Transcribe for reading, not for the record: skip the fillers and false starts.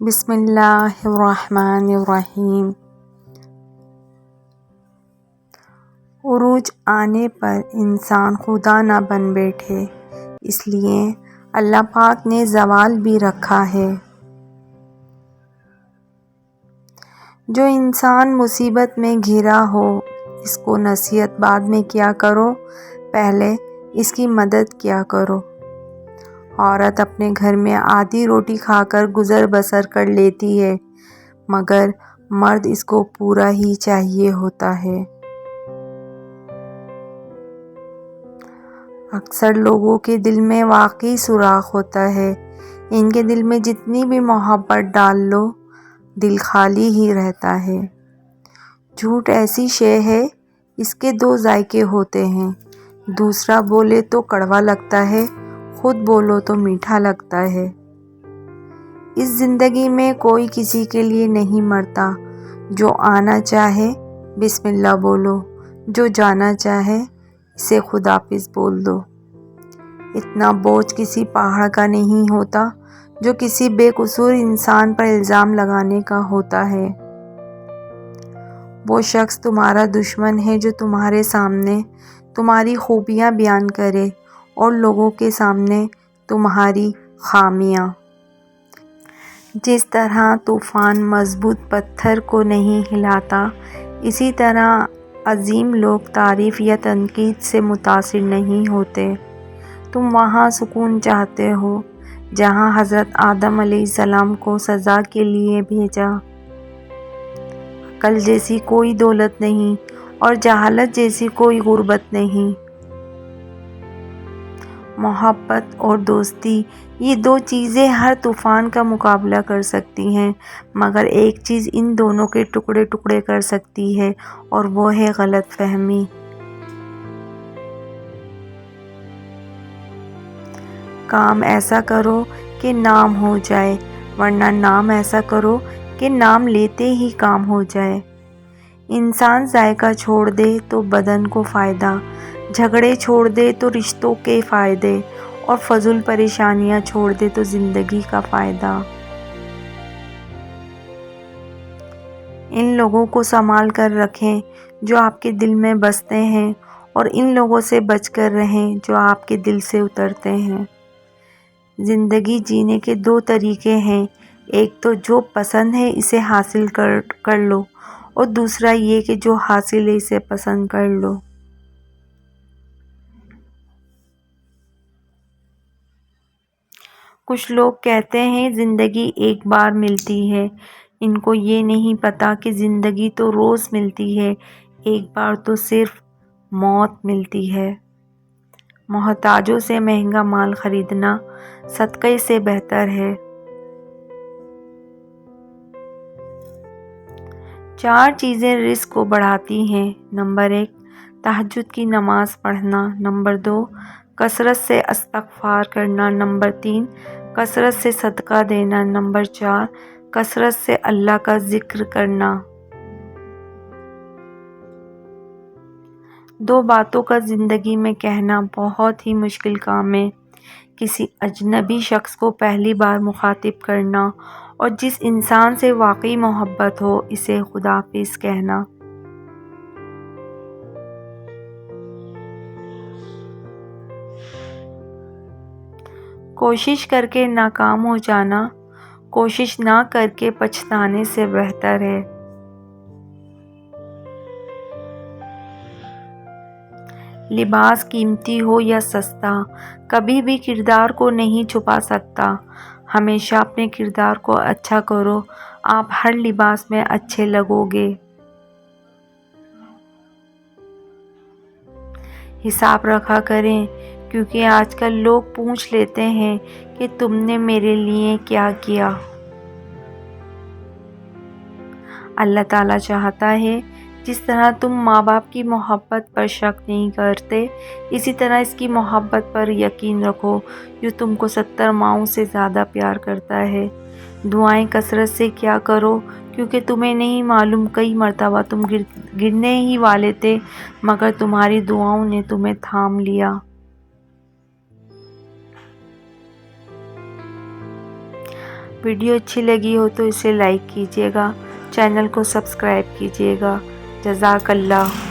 بسم اللہ الرحمن الرحیم۔ عروج آنے پر انسان خدا نہ بن بیٹھے، اس لیے اللہ پاک نے زوال بھی رکھا ہے۔ جو انسان مصیبت میں گھرا ہو، اس کو نصیحت بعد میں کیا کرو، پہلے اس کی مدد کیا کرو۔ عورت اپنے گھر میں آدھی روٹی کھا کر گزر بسر کر لیتی ہے، مگر مرد اس کو پورا ہی چاہیے ہوتا ہے۔ اکثر لوگوں کے دل میں واقعی سوراخ ہوتا ہے، ان کے دل میں جتنی بھی محبت ڈال لو، دل خالی ہی رہتا ہے۔ جھوٹ ایسی شے ہے، اس کے دو ذائقے ہوتے ہیں، دوسرا بولے تو کڑوا لگتا ہے، خود بولو تو میٹھا لگتا ہے۔ اس زندگی میں کوئی کسی کے لیے نہیں مرتا، جو آنا چاہے بسم اللہ بولو، جو جانا چاہے اسے خداحافظ بول دو۔ اتنا بوجھ کسی پہاڑ کا نہیں ہوتا جو کسی بے قصور انسان پر الزام لگانے کا ہوتا ہے۔ وہ شخص تمہارا دشمن ہے جو تمہارے سامنے تمہاری خوبیاں بیان کرے اور لوگوں کے سامنے تمہاری خامیاں۔ جس طرح طوفان مضبوط پتھر کو نہیں ہلاتا، اسی طرح عظیم لوگ تعریف یا تنقید سے متاثر نہیں ہوتے۔ تم وہاں سکون چاہتے ہو جہاں حضرت آدم علیہ السلام کو سزا کے لیے بھیجا۔ عقل جیسی کوئی دولت نہیں اور جہالت جیسی کوئی غربت نہیں۔ محبت اور دوستی، یہ دو چیزیں ہر طوفان کا مقابلہ کر سکتی ہیں، مگر ایک چیز ان دونوں کے ٹکڑے ٹکڑے کر سکتی ہے اور وہ ہے غلط فہمی۔ کام ایسا کرو کہ نام ہو جائے، ورنہ نام ایسا کرو کہ نام لیتے ہی کام ہو جائے۔ انسان ذائقہ چھوڑ دے تو بدن کو فائدہ، جھگڑے چھوڑ دے تو رشتوں کے فائدے، اور فضول پریشانیاں چھوڑ دے تو زندگی کا فائدہ۔ ان لوگوں کو سنبھال کر رکھیں جو آپ کے دل میں بستے ہیں، اور ان لوگوں سے بچ کر رہیں جو آپ کے دل سے اترتے ہیں۔ زندگی جینے کے دو طریقے ہیں، ایک تو جو پسند ہے اسے حاصل کر لو، اور دوسرا یہ کہ جو حاصل ہے اسے پسند کر لو۔ کچھ لوگ کہتے ہیں زندگی ایک بار ملتی ہے، ان کو یہ نہیں پتا کہ زندگی تو روز ملتی ہے، ایک بار تو صرف موت ملتی ہے۔ محتاجوں سے مہنگا مال خریدنا صدقے سے بہتر ہے۔ 4 چیزیں رزق کو بڑھاتی ہیں۔ نمبر 1، تہجد کی نماز پڑھنا۔ نمبر 2، کثرت سے استغفار کرنا۔ نمبر 3، کثرت سے صدقہ دینا۔ نمبر 4، کثرت سے اللہ کا ذکر کرنا۔ 2 باتوں کا زندگی میں کہنا بہت ہی مشکل کام ہے، کسی اجنبی شخص کو پہلی بار مخاطب کرنا اور جس انسان سے واقعی محبت ہو اسے خداحافظ کہنا۔ کوشش کر کے ناکام ہو جانا کوشش نہ کر کے پچھتانے سے بہتر ہے۔ لباس قیمتی ہو یا سستا، کبھی بھی کردار کو نہیں چھپا سکتا۔ ہمیشہ اپنے کردار کو اچھا کرو، آپ ہر لباس میں اچھے لگو گے۔ حساب رکھا کریں، کیونکہ آج کل لوگ پوچھ لیتے ہیں کہ تم نے میرے لیے کیا کیا۔ اللہ تعالیٰ چاہتا ہے جس طرح تم ماں باپ کی محبت پر شک نہیں کرتے، اسی طرح اس کی محبت پر یقین رکھو جو تم کو 70 ماؤں سے زیادہ پیار کرتا ہے۔ دعائیں کثرت سے کیا کرو، کیونکہ تمہیں نہیں معلوم کئی مرتبہ تم گرنے ہی والے تھے، مگر تمہاری دعاؤں نے تمہیں تھام لیا۔ ویڈیو اچھی لگی ہو تو اسے لائک کیجیے گا، چینل کو سبسکرائب کیجیے گا۔ جزاک اللہ۔